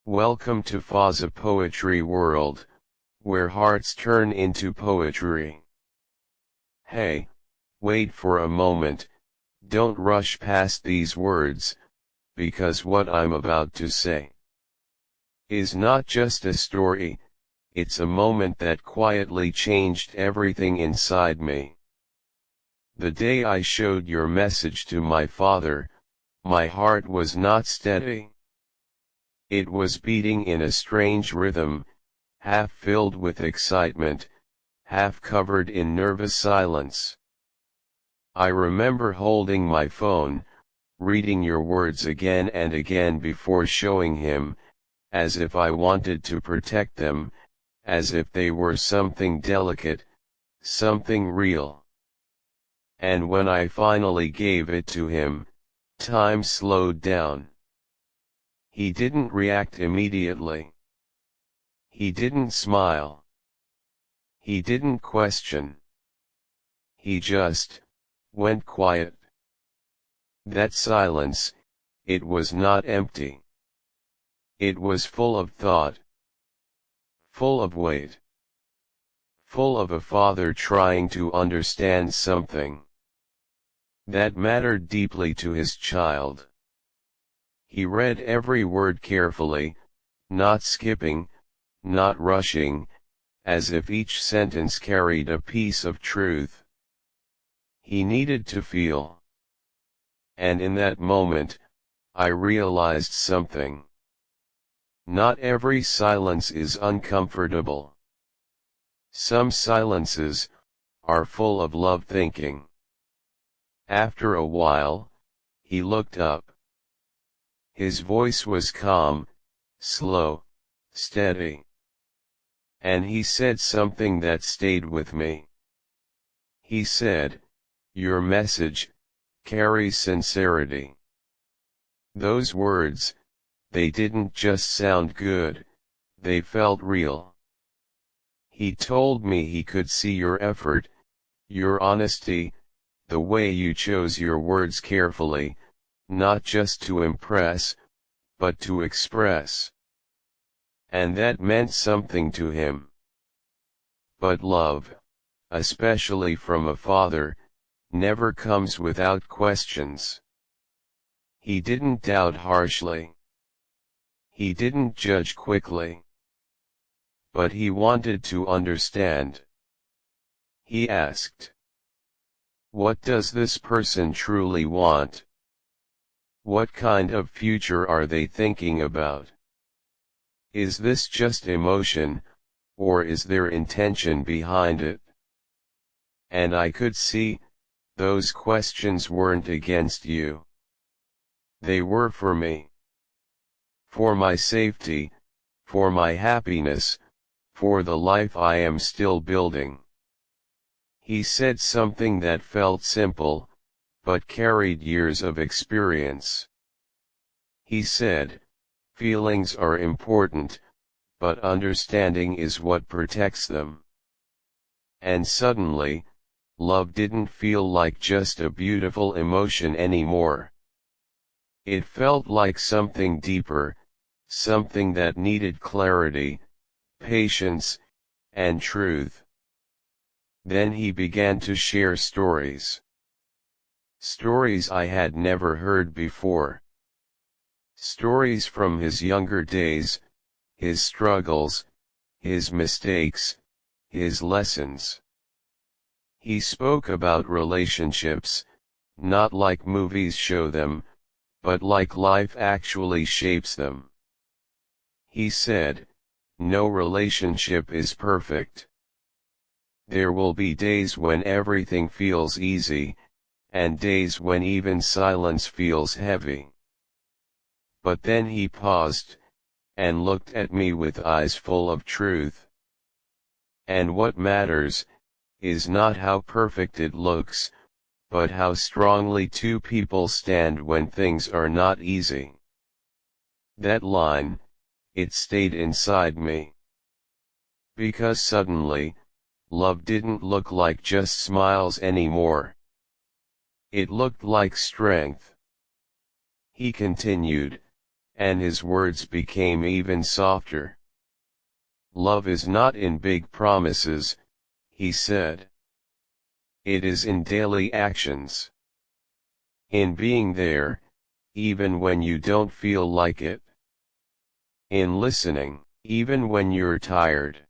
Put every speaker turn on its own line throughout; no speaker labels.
Welcome to Fazza Poetry World, where hearts turn into poetry. Hey, wait for a moment, don't rush past these words, because what I'm about to say is not just a story, it's a moment that quietly changed everything inside me. The day I showed your message to my father, my heart was not steady. It was beating in a strange rhythm, half filled with excitement, half covered in nervous silence. I remember holding my phone, reading your words again and again before showing him, as if I wanted to protect them, as if they were something delicate, something real. And when I finally gave it to him, time slowed down. He didn't react immediately. He didn't smile. He didn't question. He just went quiet. That silence, it was not empty. It was full of thought. Full of weight. Full of a father trying to understand something that mattered deeply to his child. He read every word carefully, not skipping, not rushing, as if each sentence carried a piece of truth. He needed to feel. And in that moment, I realized something. Not every silence is uncomfortable. Some silences are full of love thinking. After a while, he looked up. His voice was calm, slow, steady. And he said something that stayed with me. He said, "Your message carries sincerity." Those words, they didn't just sound good, they felt real. He told me he could see your effort, your honesty, the way you chose your words carefully, not just to impress, but to express. And that meant something to him. But love, especially from a father, never comes without questions. He didn't doubt harshly. He didn't judge quickly. But he wanted to understand. He asked, "What does this person truly want? What kind of future are they thinking about? Is this just emotion, or is there intention behind it?" And I could see, those questions weren't against you. They were for me. For my safety, for my happiness, for the life I am still building. He said something that felt simple, but carried years of experience. He said, "Feelings are important, but understanding is what protects them." And suddenly, love didn't feel like just a beautiful emotion anymore. It felt like something deeper, something that needed clarity, patience, and truth. Then he began to share stories. Stories I had never heard before. Stories from his younger days, his struggles, his mistakes, his lessons. He spoke about relationships, not like movies show them, but like life actually shapes them. He said, "No relationship is perfect. There will be days when everything feels easy, and days when even silence feels heavy." But then he paused, and looked at me with eyes full of truth. "And what matters, is not how perfect it looks, but how strongly two people stand when things are not easy." That line, it stayed inside me. Because suddenly, love didn't look like just smiles anymore. It looked like strength. He continued, and his words became even softer. Love is not in big promises, he said. It is in daily actions. In being there, even when you don't feel like it. In listening, even when you're tired.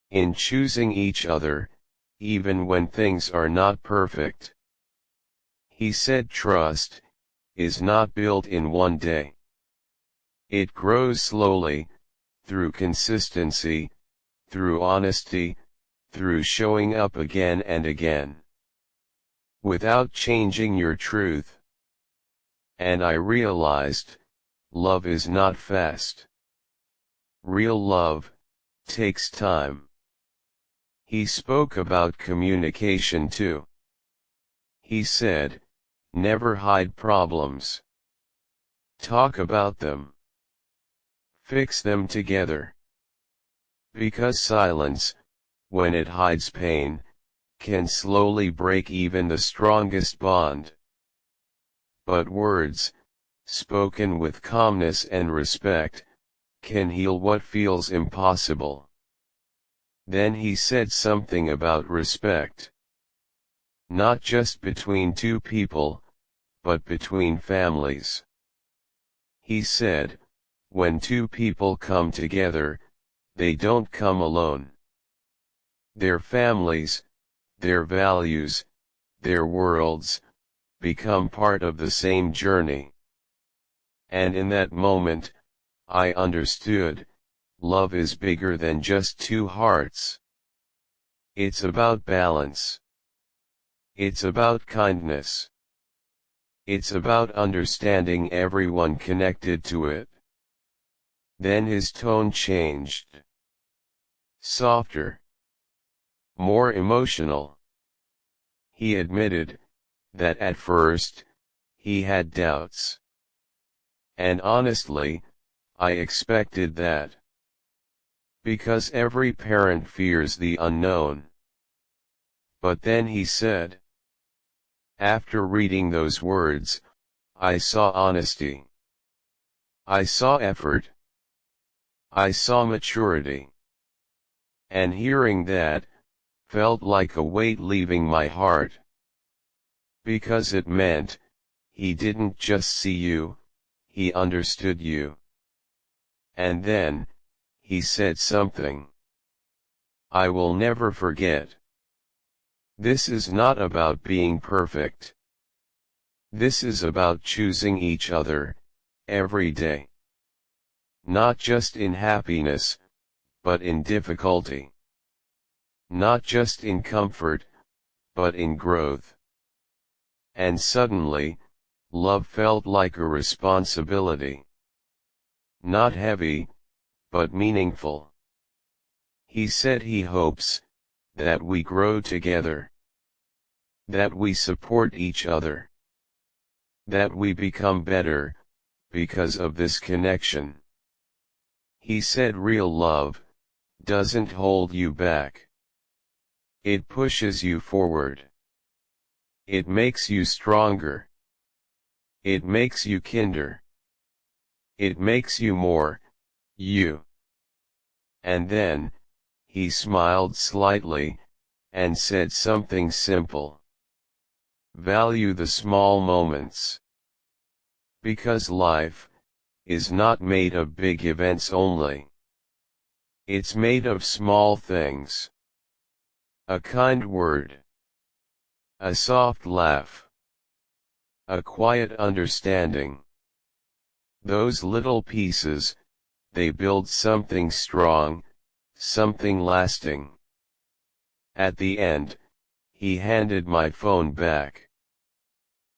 In choosing each other, even when things are not perfect. He said trust is not built in one day. It grows slowly, through consistency, through honesty, through showing up again and again. Without changing your truth. And I realized, love is not fast. Real love takes time. He spoke about communication too. He said, never hide problems. Talk about them. Fix them together. Because silence, when it hides pain, can slowly break even the strongest bond. But words, spoken with calmness and respect, can heal what feels impossible. Then he said something about respect. Not just between two people, but between families. He said, when two people come together, they don't come alone. Their families, their values, their worlds, become part of the same journey. And in that moment, I understood, love is bigger than just two hearts. It's about balance. It's about kindness. It's about understanding everyone connected to it. Then his tone changed. Softer. More emotional. He admitted that at first, he had doubts. And honestly, I expected that. Because every parent fears the unknown. But then he said, after reading those words, I saw honesty. I saw effort. I saw maturity. And hearing that, felt like a weight leaving my heart. Because it meant, he didn't just see you, he understood you. And then, he said something I will never forget. This is not about being perfect. This is about choosing each other, every day. Not just in happiness, but in difficulty. Not just in comfort, but in growth. And suddenly, love felt like a responsibility. Not heavy, but meaningful. He said he hopes that we grow together. That we support each other. That we become better because of this connection. He said real love doesn't hold you back. It pushes you forward. It makes you stronger. It makes you kinder. It makes you more you. And then, he smiled slightly, and said something simple. Value the small moments. Because life is not made of big events only. It's made of small things. A kind word. A soft laugh. A quiet understanding. Those little pieces, they build something strong, something lasting. At the end, he handed my phone back.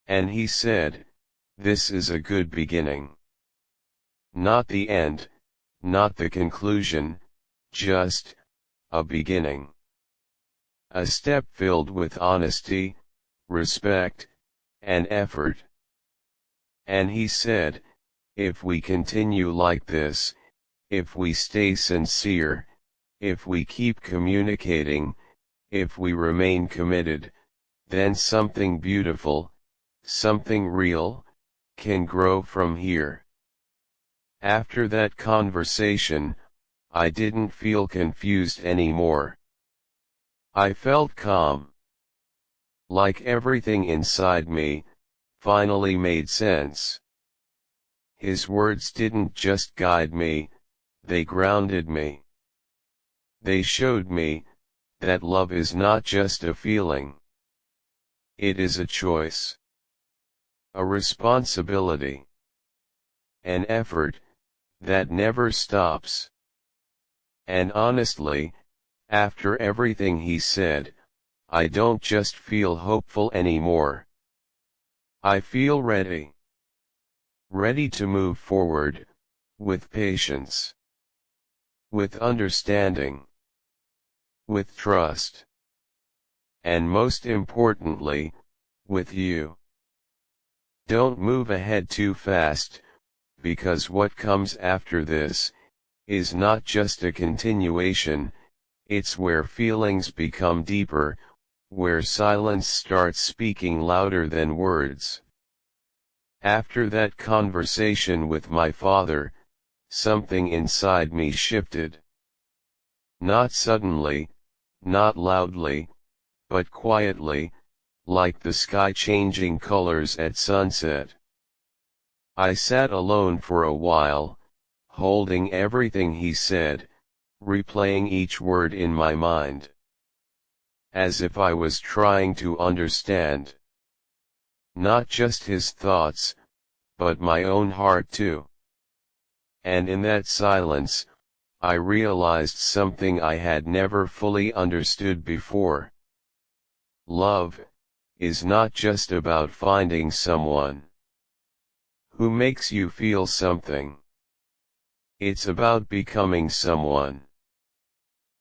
And he said, this is a good beginning. Not the end, not the conclusion, just a beginning. A step filled with honesty, respect, and effort. And he said, if we continue like this, if we stay sincere, if we keep communicating, if we remain committed, then something beautiful, something real, can grow from here. After that conversation, I didn't feel confused anymore. I felt calm. Like everything inside me finally made sense. His words didn't just guide me, they grounded me. They showed me that love is not just a feeling. It is a choice, a responsibility, an effort that never stops. And honestly, after everything he said, I don't just feel hopeful anymore. I feel ready. Ready to move forward, with patience, with understanding, with trust, and most importantly, with you. Don't move ahead too fast, because what comes after this is not just a continuation, it's where feelings become deeper, where silence starts speaking louder than words. After that conversation with my father, something inside me shifted. Not suddenly, not loudly, but quietly, like the sky changing colors at sunset. I sat alone for a while, holding everything he said, replaying each word in my mind. As if I was trying to understand. Not just his thoughts, but my own heart too. And in that silence, I realized something I had never fully understood before. Love is not just about finding someone who makes you feel something. It's about becoming someone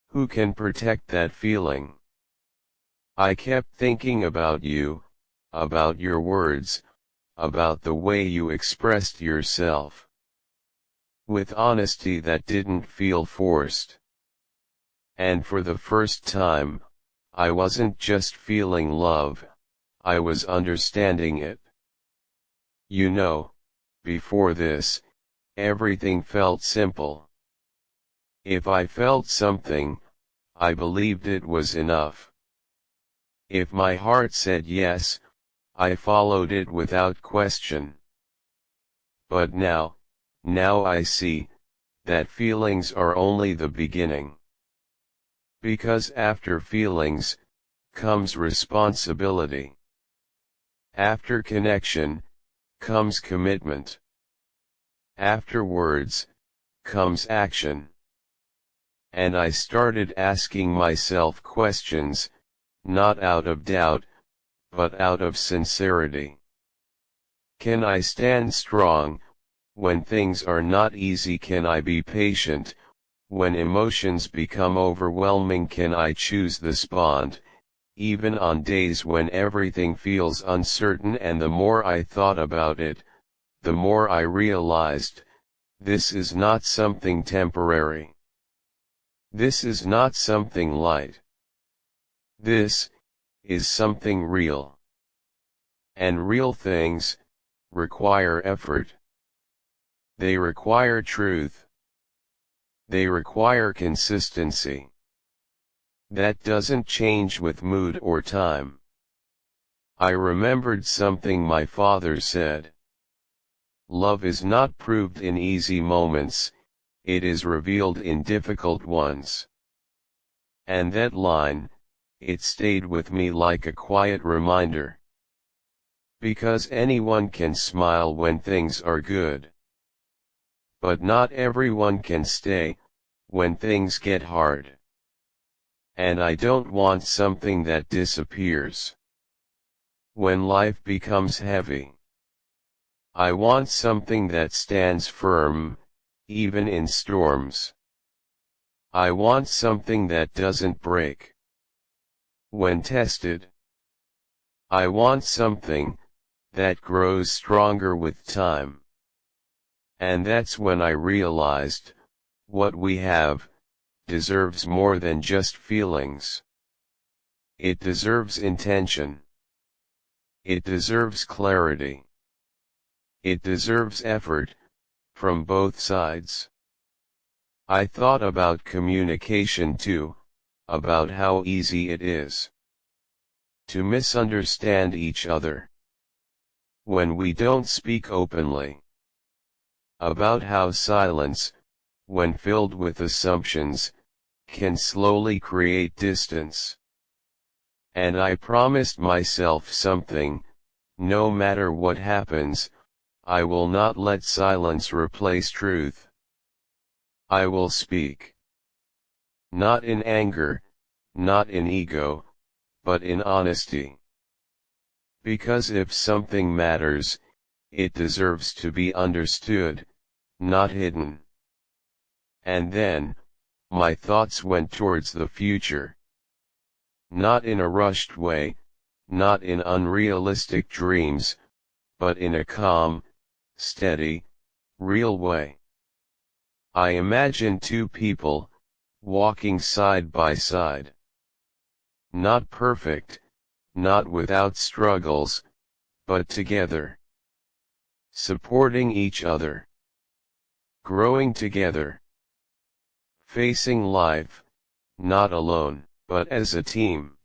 who can protect that feeling. I kept thinking about you, about your words, about the way you expressed yourself. With honesty that didn't feel forced. And for the first time, I wasn't just feeling love, I was understanding it. You know, before this, everything felt simple. If I felt something, I believed it was enough. If my heart said yes, I followed it without question. But now I see that feelings are only the beginning. Because after feelings comes responsibility. After connection comes commitment. After words comes action. And I started asking myself questions, not out of doubt, but out of sincerity. Can I stand strong when things are not easy? Can I be patient when emotions become overwhelming? Can I choose this bond, even on days when everything feels uncertain? And the more I thought about it, the more I realized, this is not something temporary. This is not something light. This is something real. And real things require effort. They require truth. They require consistency. That doesn't change with mood or time. I remembered something my father said. Love is not proved in easy moments, it is revealed in difficult ones. And that line, it stayed with me like a quiet reminder. Because anyone can smile when things are good. But not everyone can stay when things get hard. And I don't want something that disappears when life becomes heavy. I want something that stands firm, even in storms. I want something that doesn't break when tested. I want something that grows stronger with time. And that's when I realized, what we have deserves more than just feelings. It deserves intention. It deserves clarity. It deserves effort, from both sides. I thought about communication too, about how easy it is to misunderstand each other when we don't speak openly, about how silence, when filled with assumptions, can slowly create distance. And I promised myself something: no matter what happens, I will not let silence replace truth. I will speak. Not in anger, not in ego, but in honesty. Because if something matters, it deserves to be understood, not hidden. And then, my thoughts went towards the future. Not in a rushed way, not in unrealistic dreams, but in a calm, steady, real way. I imagined two people, walking side by side. Not perfect, not without struggles, but together. Supporting each other. Growing together. Facing life, not alone, but as a team.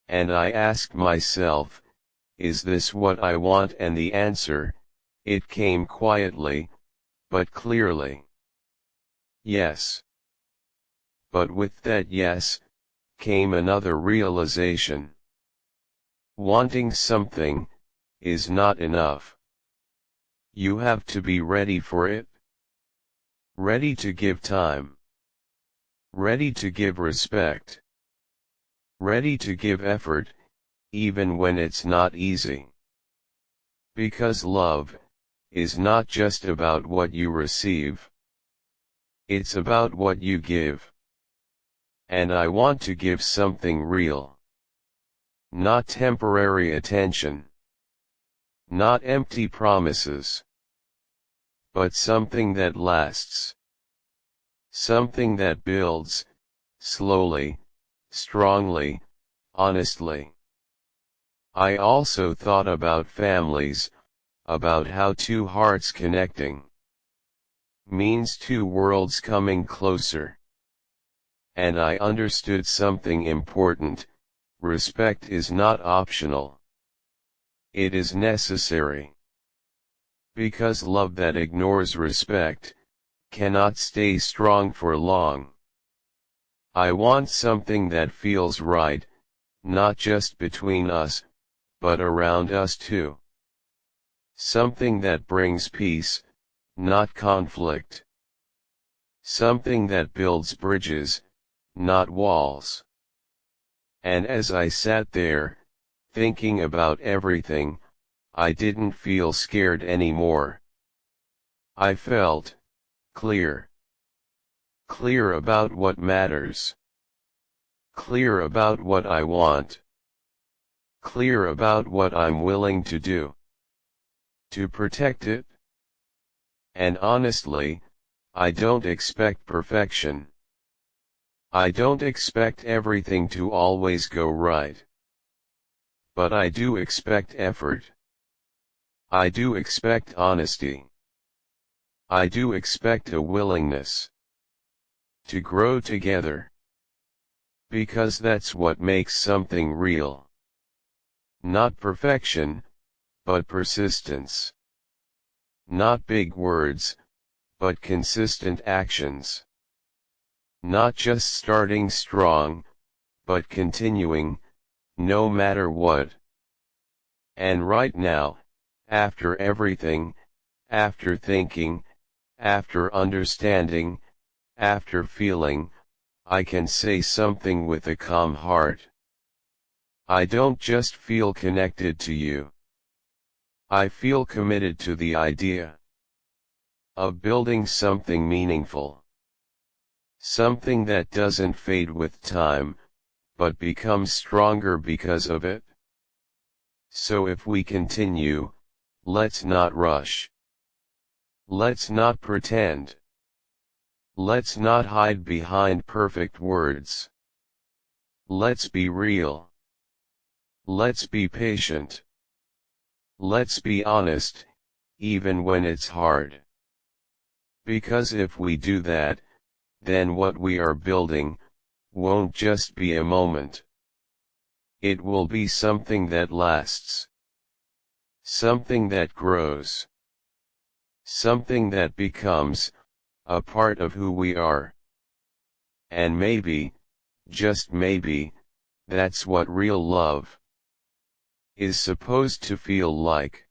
And I asked myself, is this what I want? And the answer, it came quietly, but clearly. Yes. But with that yes, came another realization. Wanting something is not enough. You have to be ready for it. Ready to give time. Ready to give respect. Ready to give effort, even when it's not easy. Because love is not just about what you receive. It's about what you give. And I want to give something real. Not temporary attention. Not empty promises. But something that lasts. Something that builds, slowly, strongly, honestly. I also thought about families, about how two hearts connecting means two worlds coming closer. And I understood something important: respect is not optional. It is necessary. Because love that ignores respect cannot stay strong for long. I want something that feels right, not just between us, but around us too. Something that brings peace, not conflict. Something that builds bridges, not walls. And as I sat there, thinking about everything, I didn't feel scared anymore. I felt clear. Clear about what matters. Clear about what I want. Clear about what I'm willing to do to protect it. And honestly, I don't expect perfection. I don't expect everything to always go right. But I do expect effort. I do expect honesty. I do expect a willingness to grow together. Because that's what makes something real. Not perfection, but persistence. Not big words, but consistent actions. Not just starting strong, but continuing, no matter what. And right now, after everything, after thinking, after understanding, after feeling, I can say something with a calm heart. I don't just feel connected to you. I feel committed to the idea of building something meaningful. Something that doesn't fade with time, but becomes stronger because of it. So if we continue, let's not rush. Let's not pretend. Let's not hide behind perfect words. Let's be real. Let's be patient. Let's be honest, even when it's hard. Because if we do that, then what we are building won't just be a moment. It will be something that lasts. Something that grows. Something that becomes a part of who we are. And maybe, just maybe, that's what real love is supposed to feel like.